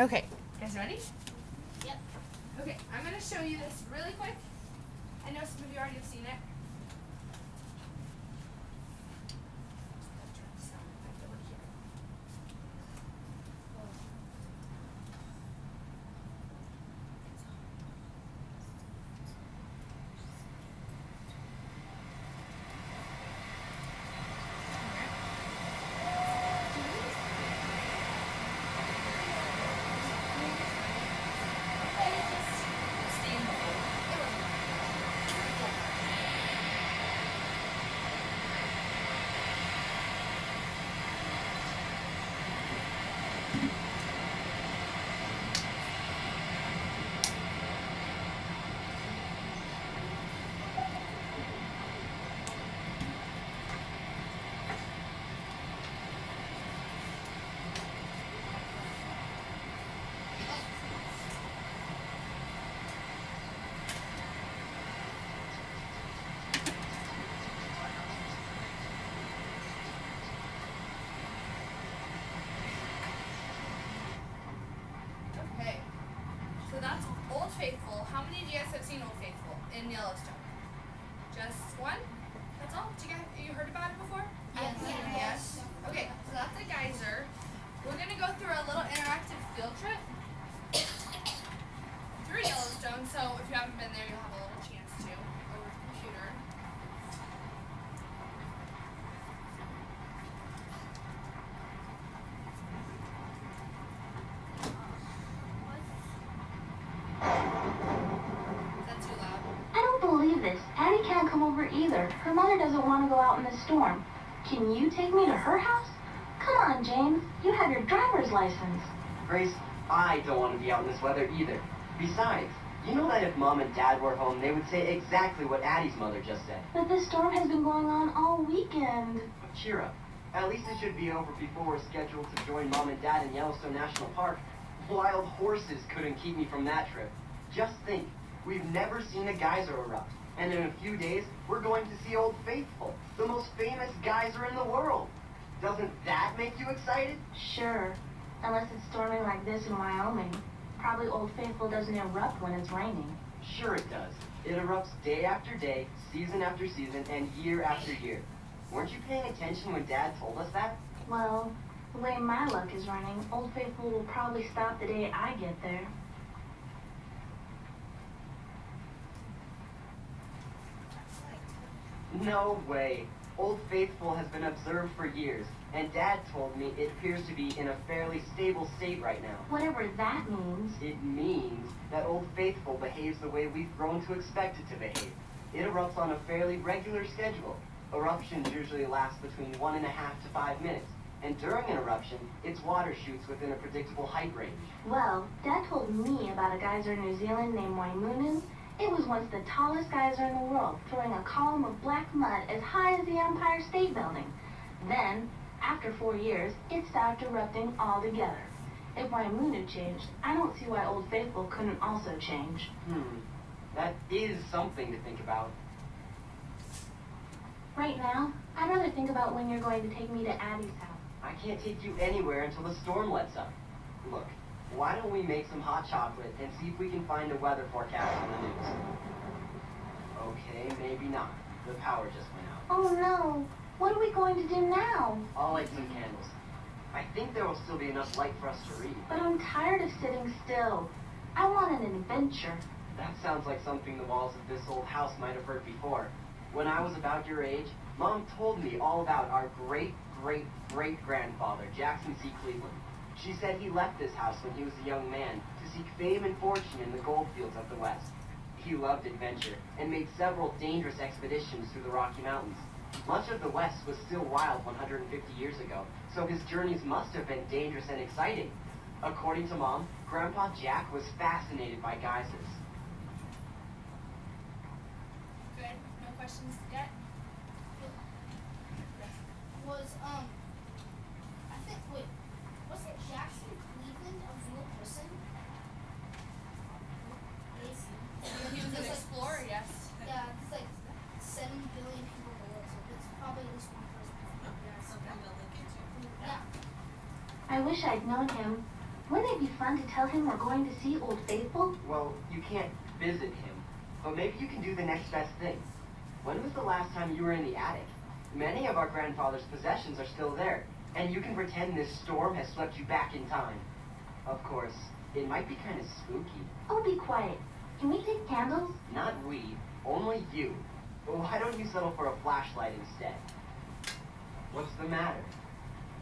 Okay, you guys ready? Yep. Okay, I'm going to show you this really quick. I know some of you already have seen it. Okay, so that's Old Faithful. How many of you guys have seen Old Faithful in Yellowstone? Just one? That's all? You heard about it before? Yes. Okay, so that's a geyser. We're going to go through a little interactive field trip through Yellowstone, so if you haven't been there, you'll have a little chance to over the computer. Is that too loud? I don't believe this. Addie can't come over either. Her mother doesn't want to go out in the storm. Can you take me to her house? Come on, James. You have your driver's license. Grace, I don't want to be out in this weather either. Besides, you know that if Mom and Dad were home, they would say exactly what Addie's mother just said. But this storm has been going on all weekend. Cheer up. At least it should be over before we're scheduled to join Mom and Dad in Yellowstone National Park. Wild horses couldn't keep me from that trip. Just think, we've never seen a geyser erupt. And in a few days, we're going to see Old Faithful, the most famous geyser in the world. Doesn't that make you excited? Sure. Unless it's storming like this in Wyoming. Probably Old Faithful doesn't erupt when it's raining. Sure it does. It erupts day after day, season after season, and year after year. Weren't you paying attention when Dad told us that? Well, the way my luck is running, Old Faithful will probably stop the day I get there. No way. Old Faithful has been observed for years, and Dad told me it appears to be in a fairly stable state right now. Whatever that means. It means that Old Faithful behaves the way we've grown to expect it to behave. It erupts on a fairly regular schedule. Eruptions usually last between 1.5 to 5 minutes, and during an eruption, its water shoots within a predictable height range. Well, Dad told me about a geyser in New Zealand named Waimunu. It was once the tallest geyser in the world, throwing a column of black mud as high as the Empire State Building. Then, after 4 years, it stopped erupting altogether. If Waimunu changed, I don't see why Old Faithful couldn't also change. That is something to think about. Right now, I'd rather think about when you're going to take me to Addie's house. I can't take you anywhere until the storm lets up. Look, why don't we make some hot chocolate and see if we can find a weather forecast on the news? Okay, maybe not. The power just went out. Oh no! What are we going to do now? I'll light some candles. I think there will still be enough light for us to read. But I'm tired of sitting still. I want an adventure. That sounds like something the walls of this old house might have heard before. When I was about your age, Mom told me all about our great-great-great-grandfather, Jackson C. Cleveland. She said he left this house when he was a young man to seek fame and fortune in the gold fields of the West. He loved adventure and made several dangerous expeditions through the Rocky Mountains. Much of the West was still wild 150 years ago, so his journeys must have been dangerous and exciting. According to Mom, Grandpa Jack was fascinated by geysers. Good. No questions yet? Wasn't Jackson Cleveland a real person? He was an explorer, yes. Yeah, it's like 7 billion people in the world, so it's probably at least one person. Yeah, something to look into. Yeah. I wish I'd known him. Wouldn't it be fun to tell him we're going to see Old Faithful? Well, you can't visit him, but maybe you can do the next best thing. When was the last time you were in the attic? Many of our grandfather's possessions are still there, and you can pretend this storm has swept you back in time. Of course, it might be kind of spooky. Oh, be quiet. Can we take candles? Not we, only you. Why don't you settle for a flashlight instead? What's the matter?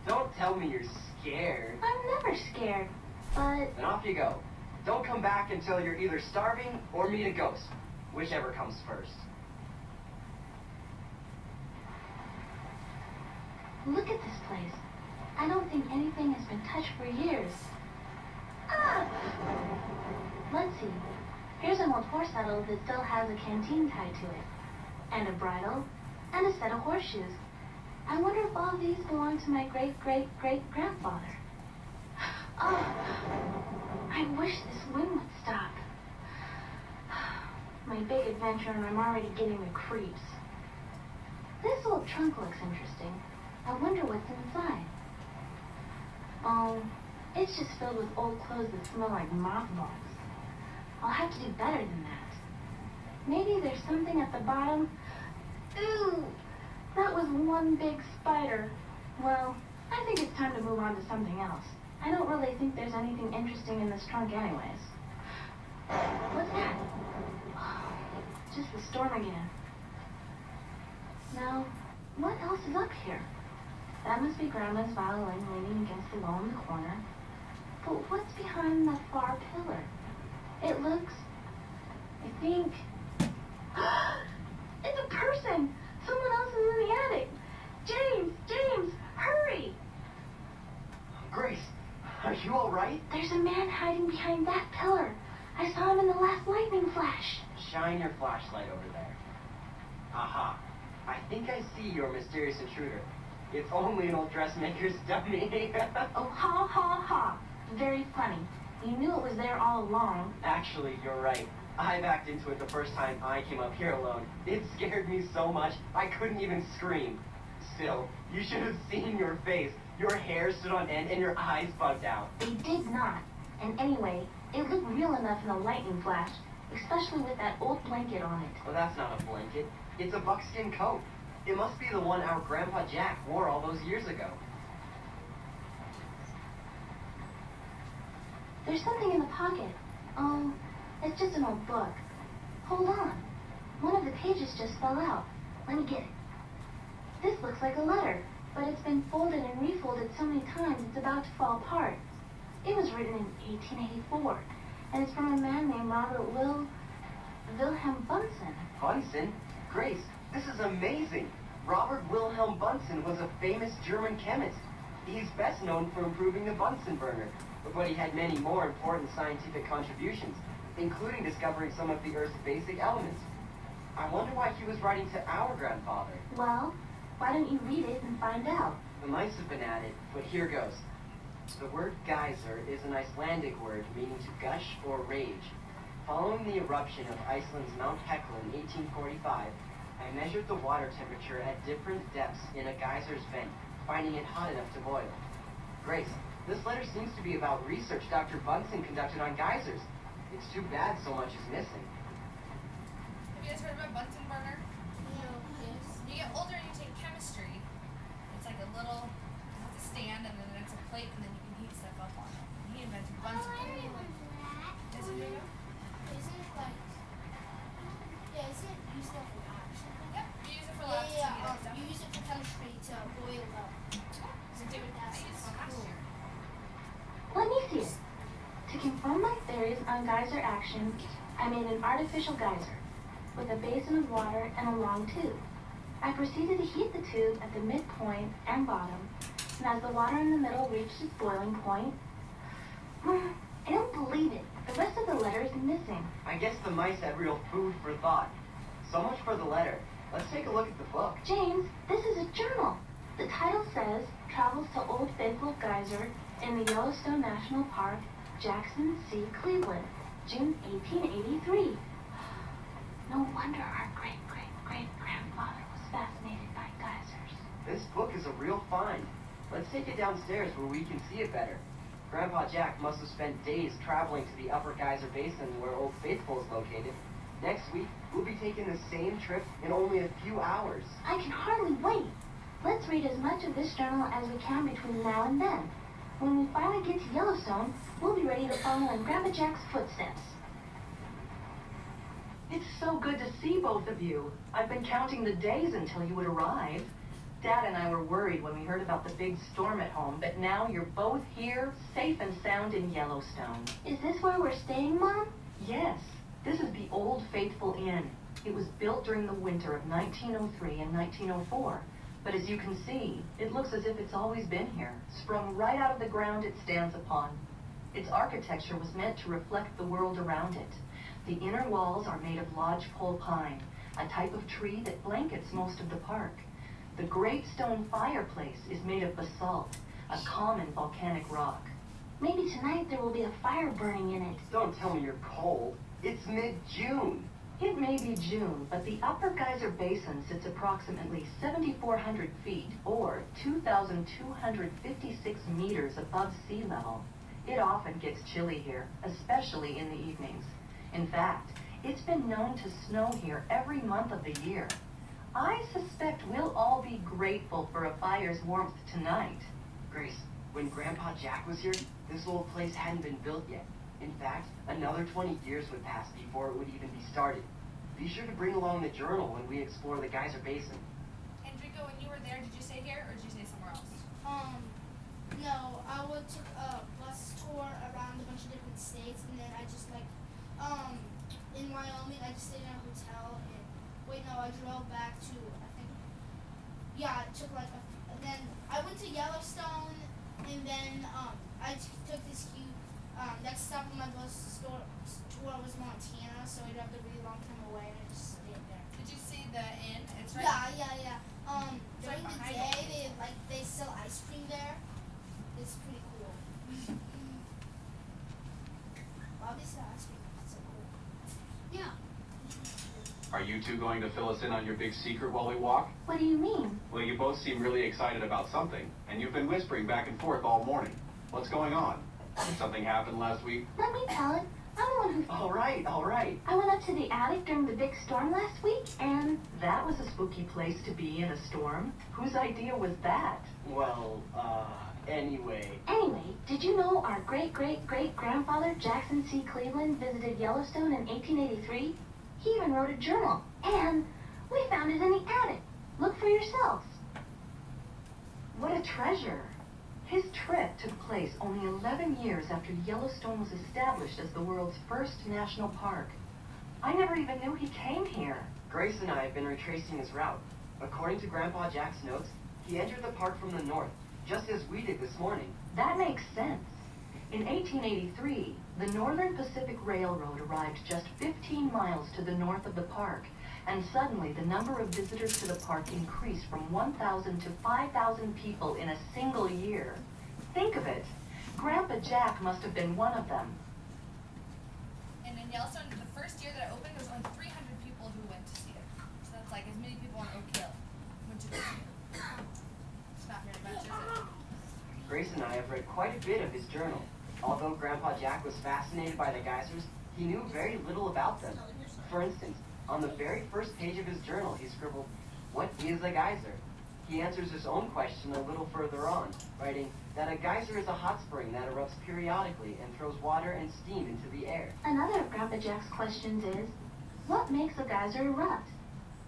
Don't tell me you're scared. I'm never scared, but... Then off you go. Don't come back until you're either starving or meet a ghost. Whichever comes first. Look at this place. I don't think anything has been touched for years. Ah! Let's see. Here's an old horse saddle that still has a canteen tied to it, and a bridle, and a set of horseshoes. I wonder if all these belong to my great-great-great-grandfather. Oh, I wish this wind would stop. My big adventure, and I'm already getting the creeps. This old trunk looks interesting. I wonder what's inside. Oh, it's just filled with old clothes that smell like mothballs. I'll have to do better than that. Maybe there's something at the bottom. Ooh, that was one big spider. Well, I think it's time to move on to something else. I don't really think there's anything interesting in this trunk anyways. What's that? Oh, just the storm again. Now, what else is up here? That must be Grandma's violin leaning against the wall in the corner. But what's behind that far pillar? It looks... I think... It's a person! Someone else is in the attic! James! Hurry! Grace, are you all right? There's a man hiding behind that pillar. I saw him in the last lightning flash. Shine your flashlight over there. Aha. I think I see your mysterious intruder. It's only an old dressmaker's dummy. Oh, ha, ha, ha. Very funny. You knew it was there all along. Actually, you're right. I backed into it the first time I came up here alone. It scared me so much, I couldn't even scream. Still, you should have seen your face. Your hair stood on end and your eyes bugged out. They did not. And anyway, it looked real enough in a lightning flash, especially with that old blanket on it. Well, that's not a blanket. It's a buckskin coat. It must be the one our Grandpa Jack wore all those years ago. There's something in the pocket. Oh, it's just an old book. Hold on. One of the pages just fell out. Let me get it. This looks like a letter, but it's been folded and refolded so many times it's about to fall apart. It was written in 1884, and it's from a man named Robert Wilhelm Bunsen. Bunsen? Grace, this is amazing. Robert Wilhelm Bunsen was a famous German chemist. He's best known for improving the Bunsen burner, but he had many more important scientific contributions, including discovering some of the Earth's basic elements. I wonder why he was writing to our grandfather. Well, why don't you read it and find out? The mice have been at it, but here goes. The word geyser is an Icelandic word meaning to gush or rage. Following the eruption of Iceland's Mount Hekla in 1845, I measured the water temperature at different depths in a geyser's vent, finding it hot enough to boil. Grace, this letter seems to be about research Dr. Bunsen conducted on geysers. It's too bad so much is missing. Have you guys heard about Bunsen burner? No, yes. You get older and you take chemistry. It's like a little, it's a stand and then it's a plate and then you can heat stuff up on it. He invented Oh, Bunsen I burner. remember that. Yes, you know? Isn't it like... Yeah, isn't it used up for action? Yep, you use it for labs to heat up stuff. You use it for chemistry to boil up. Is it different I used it last year. Let me see it. To confirm my theories on geyser action, I made an artificial geyser with a basin of water and a long tube. I proceeded to heat the tube at the midpoint and bottom, and as the water in the middle reached its boiling point, I don't believe it. The rest of the letter is missing. I guess the mice had real food for thought. So much for the letter. Let's take a look at the book. James, this is a journal. The title says, Travels to Old Faithful Geyser in the Yellowstone National Park, Jackson C. Cleveland, June 1883. No wonder our great-great-great-grandfather was fascinated by geysers. This book is a real find. Let's take it downstairs where we can see it better. Grandpa Jack must have spent days traveling to the Upper Geyser Basin where Old Faithful is located. Next week, we'll be taking the same trip in only a few hours. I can hardly wait. Let's read as much of this journal as we can between now and then. When we finally get to Yellowstone, we'll be ready to follow in Grandpa Jack's footsteps. It's so good to see both of you. I've been counting the days until you would arrive. Dad and I were worried when we heard about the big storm at home, but now you're both here, safe and sound in Yellowstone. Is this where we're staying, Mom? Yes, this is the Old Faithful Inn. It was built during the winter of 1903 and 1904. But as you can see, it looks as if it's always been here, sprung right out of the ground it stands upon. Its architecture was meant to reflect the world around it. The inner walls are made of lodgepole pine, a type of tree that blankets most of the park. The great stone fireplace is made of basalt, a common volcanic rock. Maybe tonight there will be a fire burning in it. Don't tell me you're cold. It's mid-June. It may be June, but the Upper Geyser Basin sits approximately 7,400 feet, or 2,256 meters above sea level. It often gets chilly here, especially in the evenings. In fact, it's been known to snow here every month of the year. I suspect we'll all be grateful for a fire's warmth tonight. Grace, when Grandpa Jack was here, this old place hadn't been built yet. In fact, another 20 years would pass before it would even be started. Be sure to bring along the journal when we explore the Geyser Basin. Enrico, when you were there, did you stay here or did you stay somewhere else? No, I took a bus tour around a bunch of different states, and then I just in Wyoming, I just stayed in a hotel. And I drove back to I took then I went to Yellowstone, and then I took this cute. Next stop on my bus tour was Montana, so I drove a really long time away, and I just stayed there. Did you see the inn? It's right. Yeah. During the day, they sell ice cream there. It's pretty cool. Obviously, ice cream is so cool. Yeah. Are you two going to fill us in on your big secret while we walk? What do you mean? Well, you both seem really excited about something, and you've been whispering back and forth all morning. What's going on? Did something happen last week? Let me tell it. I'm the one who... All right. I went up to the attic during the big storm last week, and... That was a spooky place to be in a storm. Whose idea was that? Well, anyway. Anyway, did you know our great-great-great-grandfather Jackson C. Cleveland visited Yellowstone in 1883? He even wrote a journal, and we found it in the attic. Look for yourselves. What a treasure. His trip took place only 11 years after Yellowstone was established as the world's first national park. I never even knew he came here. Grace and I have been retracing his route. According to Grandpa Jack's notes, he entered the park from the north, just as we did this morning. That makes sense. In 1883, the Northern Pacific Railroad arrived just 15 miles to the north of the park, and suddenly the number of visitors to the park increased from 1,000 to 5,000 people in a single year. Think of it. Grandpa Jack must have been one of them. And in Yellowstone, the first year that it opened, there was only 300 people who went to see it. So that's like as many people on Oak Hill went to go see it. It's not very much, is it? Grace and I have read quite a bit of his journal. Although Grandpa Jack was fascinated by the geysers, he knew very little about them. For instance, on the very first page of his journal, he scribbled, "What is a geyser?" He answers his own question a little further on, writing that a geyser is a hot spring that erupts periodically and throws water and steam into the air. Another of Grandpa Jack's questions is, what makes a geyser erupt?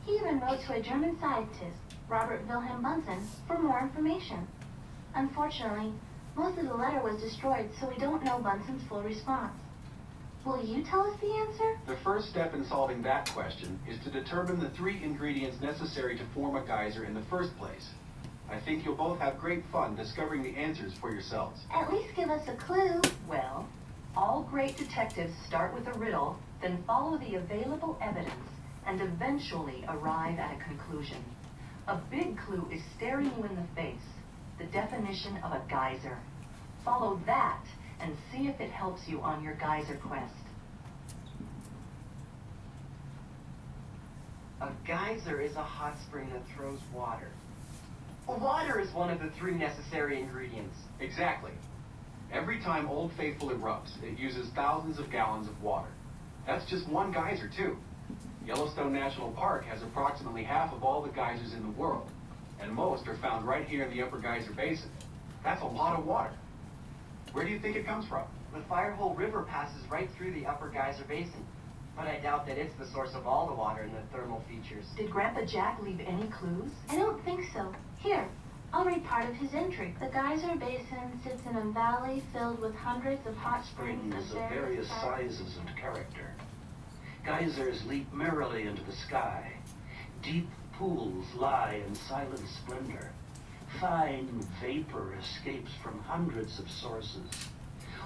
He even wrote to a German scientist, Robert Wilhelm Bunsen, for more information. Unfortunately, most of the letter was destroyed, so we don't know Bunsen's full response. Will you tell us the answer? The first step in solving that question is to determine the 3 ingredients necessary to form a geyser in the first place. I think you'll both have great fun discovering the answers for yourselves. At least give us a clue. Well, all great detectives start with a riddle, then follow the available evidence, and eventually arrive at a conclusion. A big clue is staring you in the face, the definition of a geyser. Follow that and see if it helps you on your geyser quest. A geyser is a hot spring that throws water. Water is one of the 3 necessary ingredients. Exactly. Every time Old Faithful erupts, it uses thousands of gallons of water. That's just one geyser, too. Yellowstone National Park has approximately half of all the geysers in the world, and most are found right here in the Upper Geyser Basin. That's a lot of water. Where do you think it comes from? The Firehole River passes right through the Upper Geyser Basin, but I doubt that it's the source of all the water in the thermal features. Did Grandpa Jack leave any clues? I don't think so. Here, I'll read part of his entry. The geyser basin sits in a valley filled with hundreds of hot springs Springs of various sizes and character. Geysers leap merrily into the sky. Deep pools lie in silent splendor. Fine vapor escapes from hundreds of sources.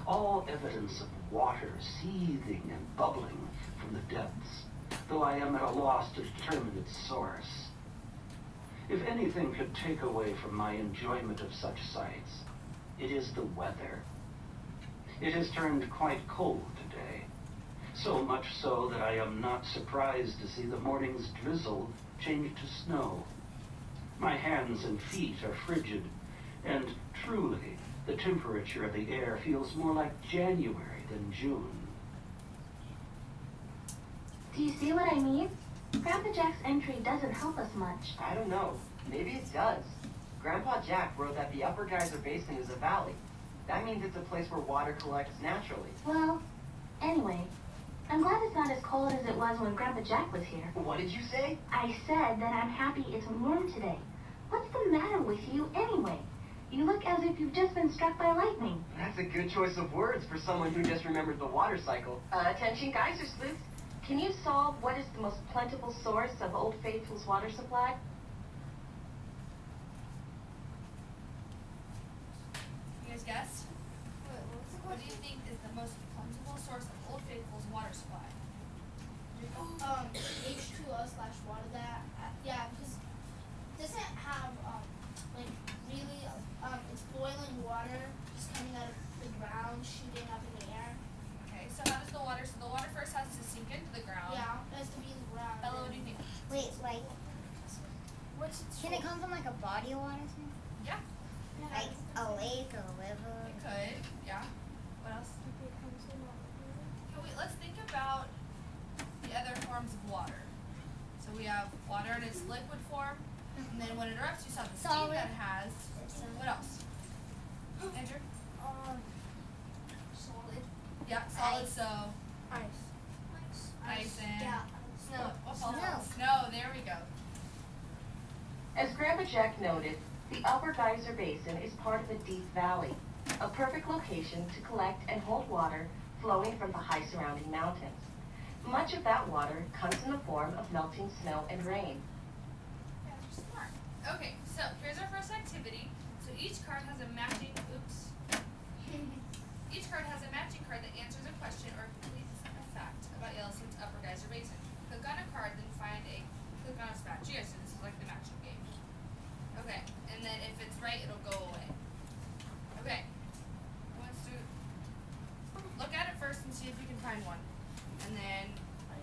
All evidence of water seething and bubbling from the depths, though I am at a loss to determine its source. If anything could take away from my enjoyment of such sights, it is the weather. It has turned quite cold today, so much so that I am not surprised to see the morning's drizzle change to snow. My hands and feet are frigid, and truly, the temperature of the air feels more like January than June. Do you see what I mean? Grandpa Jack's entry doesn't help us much. I don't know. Maybe it does. Grandpa Jack wrote that the Upper Geyser Basin is a valley. That means it's a place where water collects naturally. Well, anyway, I'm glad it's not as cold as it was when Grandpa Jack was here. What did you say? I said that I'm happy it's warm today. What's the matter with you anyway? You look as if you've just been struck by lightning. That's a good choice of words for someone who just remembered the water cycle. Attention geyser sleuths. Can you solve what is the most plentiful source of Old Faithful's water supply? You guys guessed? What do you think is the most plentiful source of Old Faithful's water supply? H2O/water that, yeah, because it doesn't have, like, really, it's boiling water just coming out of the ground, shooting up in the air. Okay, so how does the water, so the water first has to sink into the ground. Yeah, it has to be in the ground. Bella, what do you think? Wait, like, What's its can it come from like a body of water or something? Yeah, Like a lake or a river? it could, yeah. What else? Okay, let's think about the other forms of water. So we have water in its liquid form, and then when it erupts, you saw the steam Solid. that it has. What else? Andrew? solid. Yeah, solid, Ice. so Ice. ice and Yeah. snow. What's all Snow. that? Snow, there we go. As Grandpa Jack noted, the Upper Geyser Basin is part of a deep valley, a perfect location to collect and hold water flowing from the high surrounding mountains. Much of that water comes in the form of melting snow and rain. Yeah, you're smart. Okay, so here's our first activity. So each card has a matching, each card has a matching card that answers a question or completes a fact about Yellowstone's Upper Geyser Basin. Click on a card, then click on a match. You guys, so this is like the matching game. Okay, and then if it's right, it'll go away. Okay, who wants to look at it first and see if you can find one. And then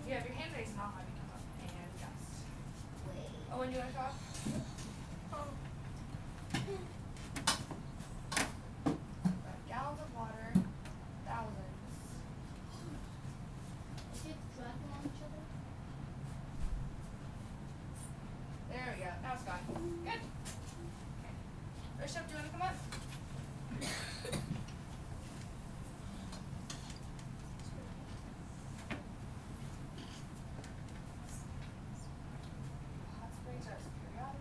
if you have your hand raised, I'll have you come up and guess. Wait. Oh, when you want to talk? Gallons of water, thousands. Is it dragging on each other? There we go. Now it's gone. Good. Okay. First up, do you want to come up? Hot springs are periodic.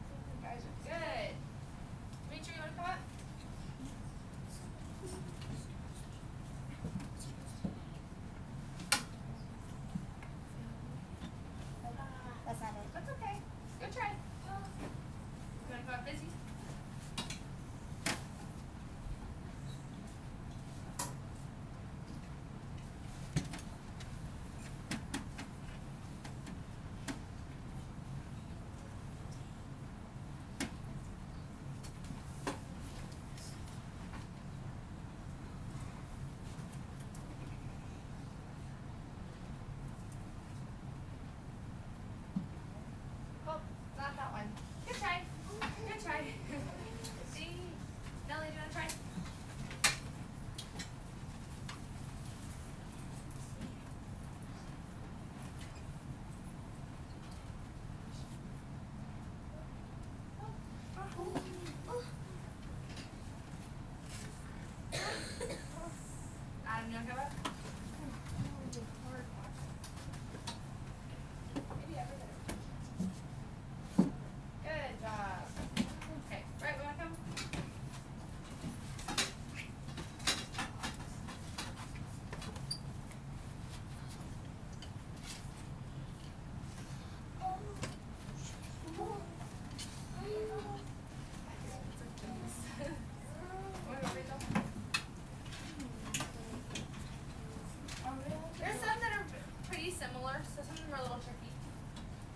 were a little tricky.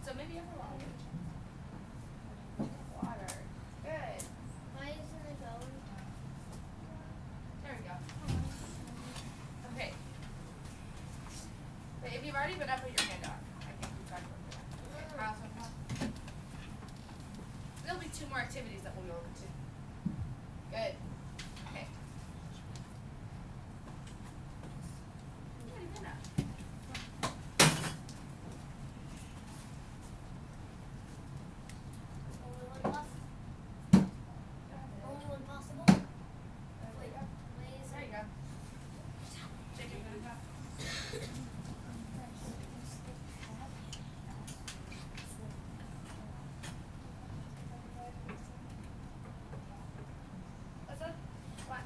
So maybe everyone will get water. Good. Why isn't it going? There we go. Okay. Wait, if you've already been up, put your hand up. I think we've talked about that. Okay, Kyle, so come on. There'll be 2 more activities that we'll go over to. Good. Okay. You've already been up. Only one left. Only one possible. There you go. There you go. Shake it, put it up. What's up? What?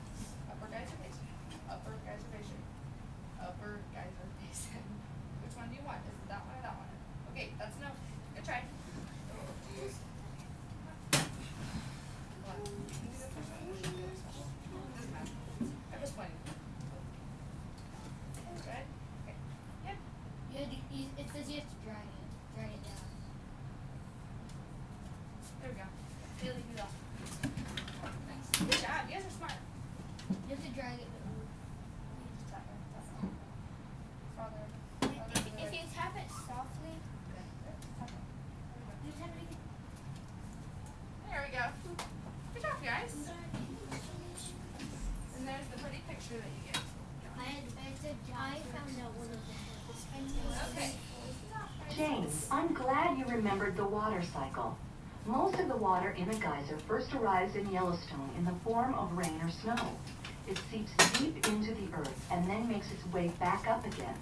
Upper geyser basin. Upper geyser basin. Upper geyser basin. Which one do you want? Is it that one or that one? Okay, that's enough. Good try. What? Doesn't matter. I'm just pointing. Good? Okay. Yep. It says you have to drag it. Drag it down. There we go. Haley, do that. Nice. Good job. You guys are smart. You have to drag it. Farther. If you tap it softly, you tap it again. There we go. Good job, guys. And there's the pretty picture that you get. I found out one of them. Okay. James, I'm glad you remembered the water cycle. Most of the water in a geyser first arrives in Yellowstone in the form of rain or snow. It seeps deep into the earth and then makes its way back up again.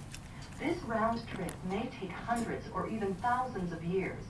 This round trip may take hundreds or even thousands of years.